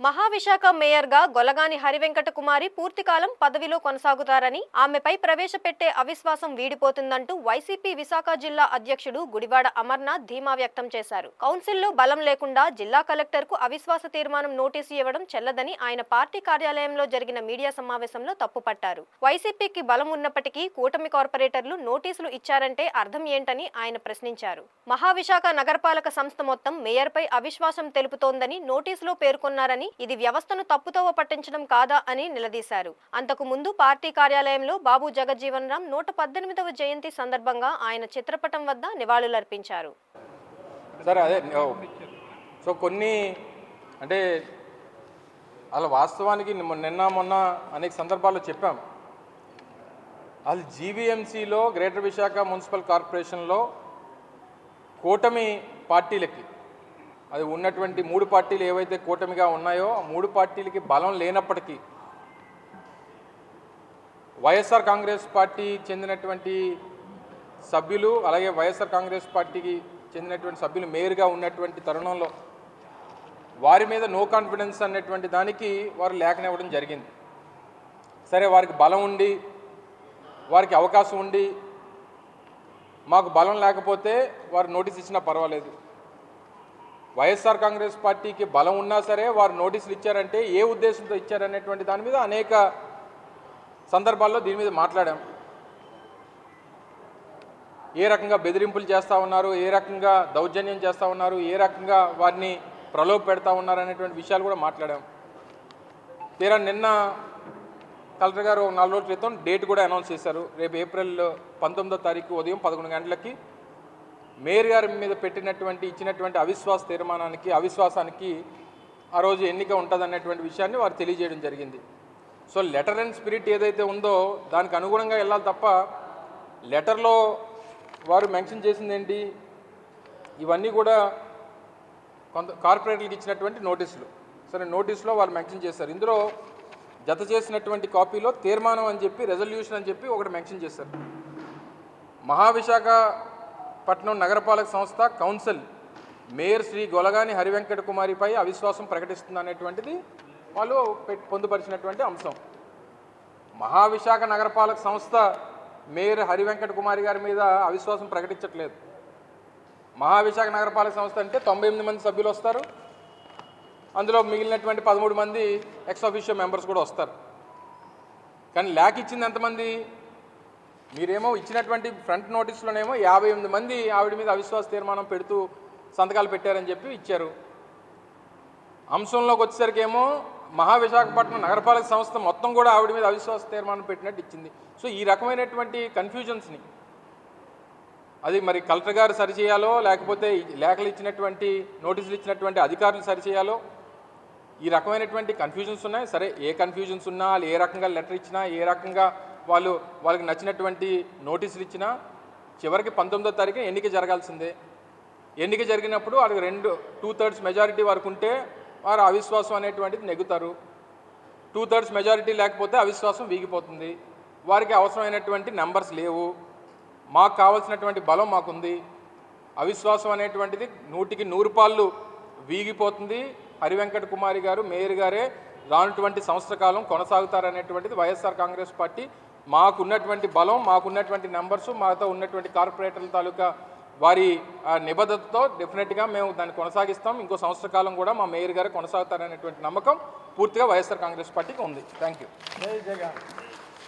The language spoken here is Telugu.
మహావిశాఖ మేయర్గా గొలగాని హరివెంకట కుమారి పూర్తికాలం పదవిలో కొనసాగుతారని, ఆమెపై ప్రవేశపెట్టే అవిశ్వాసం వీడిపోతుందంటూ వైసీపీ విశాఖ జిల్లా అధ్యక్షుడు గుడివాడ అమర్నాథ్ ధీమా వ్యక్తం చేశారు. కౌన్సిల్లో బలం లేకుండా జిల్లా కలెక్టర్కు అవిశ్వాస తీర్మానం నోటీసు ఇవ్వడం చెల్లదని ఆయన పార్టీ కార్యాలయంలో జరిగిన మీడియా సమావేశంలో తప్పుపట్టారు. వైసీపీకి బలం ఉన్నప్పటికీ కూటమి కార్పొరేటర్లు నోటీసులు ఇచ్చారంటే అర్థం ఏంటని ఆయన ప్రశ్నించారు. మహావిశాఖ నగరపాలక సంస్థ మొత్తం మేయర్పై అవిశ్వాసం తెలుపుతోందని నోటీసులో పేర్కొన్నారని, ఇది వ్యవస్థను తప్పుతోవ పట్టించడం కాదా అని నిలదీశారు. అంతకు ముందు పార్టీ కార్యాలయంలో బాబు జగజ్జీవన్ రామ్ 118వ జయంతి సందర్భంగా ఆయన చిత్రపటం వద్ద నివాళులర్పించారు. సో కొన్ని అంటే అలా వాస్తవానికి నిన్న మొన్న అనేక సందర్భాల్లో చెప్పాం. అది జీవీఎంసీలో గ్రేటర్ విశాఖ మున్సిపల్ కార్పొరేషన్లో కూటమి పార్టీలకి, అది ఉన్నటువంటి 3 పార్టీలు ఏవైతే కూటమిగా ఉన్నాయో ఆ 3 పార్టీలకి బలం లేనప్పటికీ వైఎస్ఆర్ కాంగ్రెస్ పార్టీ చెందినటువంటి సభ్యులు, అలాగే వైఎస్ఆర్ కాంగ్రెస్ పార్టీకి చెందినటువంటి సభ్యులు మేయర్గా ఉన్నటువంటి తరుణంలో వారి మీద నో కాన్ఫిడెన్స్ అనేటువంటి దానికి వారు లేఖనివ్వడం జరిగింది. సరే, వారికి బలం ఉండి వారికి అవకాశం ఉండి మాకు బలం లేకపోతే వారు నోటీస్ ఇచ్చినా పర్వాలేదు. వైఎస్ఆర్ కాంగ్రెస్ పార్టీకి బలం ఉన్నా సరే వారు నోటీసులు ఇచ్చారంటే ఏ ఉద్దేశంతో ఇచ్చారనేటువంటి దాని మీద అనేక సందర్భాల్లో దీని మీద మాట్లాడాం. ఏ రకంగా బెదిరింపులు చేస్తూ ఉన్నారు, ఏ రకంగా దౌర్జన్యం చేస్తూ ఉన్నారు, ఏ రకంగా వారిని ప్రలోభ పెడతా ఉన్నారు అనేటువంటి విషయాలు కూడా మాట్లాడాం. తీరా నిన్న కలెక్టర్ గారు 4 రోజుల క్రితం డేట్ కూడా అనౌన్స్ చేశారు. రేపు ఏప్రిల్ 19వ తారీఖు ఉదయం 11 గంటలకి మేయర్ గారి మీద ఇచ్చినటువంటి అవిశ్వాసానికి ఆ రోజు ఎన్నిక ఉంటుందనేటువంటి విషయాన్ని వారు తెలియజేయడం జరిగింది. సో లెటర్ అండ్ స్పిరిట్ ఏదైతే ఉందో దానికి అనుగుణంగా వెళ్ళాలి తప్ప లెటర్లో వారు మెన్షన్ చేసింది ఏంటి, ఇవన్నీ కూడా కొంత కార్పొరేట్లకు ఇచ్చినటువంటి నోటీసులు. సరే, నోటీసులో వాళ్ళు మెన్షన్ చేశారు. ఇందులో జత చేసినటువంటి కాపీలో తీర్మానం అని చెప్పి, రెజల్యూషన్ అని చెప్పి ఒకటి మెన్షన్ చేశారు. మహావిశాఖపట్నం నగరపాలక సంస్థ కౌన్సిల్ మేయర్ శ్రీ గొలగాని హరివెంకట కుమారిపై అవిశ్వాసం ప్రకటిస్తుంది అనేటువంటిది వాళ్ళు పొందుపరిచినటువంటి అంశం. మహావిశాఖ నగరపాలక సంస్థ మేయర్ హరివెంకట కుమారి గారి మీద అవిశ్వాసం ప్రకటించట్లేదు. మహావిశాఖ నగరపాలక సంస్థ అంటే 98 మంది సభ్యులు వస్తారు. అందులో మిగిలినటువంటి 13 మంది ఎక్స్ ఆఫీషియో మెంబర్స్ కూడా వస్తారు. కానీ లేఖ ఇచ్చింది ఎంతమంది? మీరేమో ఇచ్చినటువంటి ఫ్రంట్ నోటీసులోనేమో 58 మంది ఆవిడ మీద అవిశ్వాస తీర్మానం పెడుతూ సంతకాలు పెట్టారని చెప్పి ఇచ్చారు. అంశంలోకి వచ్చేసరికి ఏమో మహావిశాఖపట్నం నగరపాలక సంస్థ మొత్తం కూడా ఆవిడ మీద అవిశ్వాస తీర్మానం పెట్టినట్టు ఇచ్చింది. సో ఈ రకమైనటువంటి కన్ఫ్యూజన్స్ని అది మరి కలెక్టర్ గారు సరిచేయాలో, లేకపోతే లేఖలు ఇచ్చినటువంటి నోటీసులు ఇచ్చినటువంటి అధికారులు సరిచేయాలో, ఈ రకమైనటువంటి కన్ఫ్యూజన్స్ ఉన్నాయి. సరే, ఏ కన్ఫ్యూజన్స్ ఉన్నా, వాళ్ళు ఏ రకంగా లెటర్ ఇచ్చినా, ఏ రకంగా వాళ్ళకి నచ్చినటువంటి నోటీసులు ఇచ్చినా చివరికి 19వ తారీఖు ఎన్నిక జరగాల్సిందే. ఎన్నిక జరిగినప్పుడు వాళ్ళకి 2/3 మెజారిటీ వరకు ఉంటే వారు అవిశ్వాసం అనేటువంటిది నెగ్గుతారు. 2/3 మెజారిటీ లేకపోతే అవిశ్వాసం వీగిపోతుంది. వారికి అవసరమైనటువంటి నెంబర్స్ లేవు. మాకు కావాల్సినటువంటి బలం మాకుంది. అవిశ్వాసం అనేటువంటిది 100కి 100 పాళ్ళు వీగిపోతుంది. హరివెంకట కుమారి గారు మేయర్ గారే రానటువంటి సంవత్సర కాలం కొనసాగుతారనేటువంటిది వైఎస్ఆర్ కాంగ్రెస్ పార్టీ మాకున్నటువంటి బలం, మాకున్నటువంటి నెంబర్సు, మాతో ఉన్నటువంటి కార్పొరేటర్ల తాలూకా వారి నిబద్ధతతో డెఫినెట్గా మేము దాన్ని కొనసాగిస్తాం. ఇంకో సంవత్సర కాలం కూడా మా మేయర్ గారు కొనసాగుతారనేటువంటి నమ్మకం పూర్తిగా వైఎస్ఆర్ కాంగ్రెస్ పార్టీకి ఉంది. Thank you.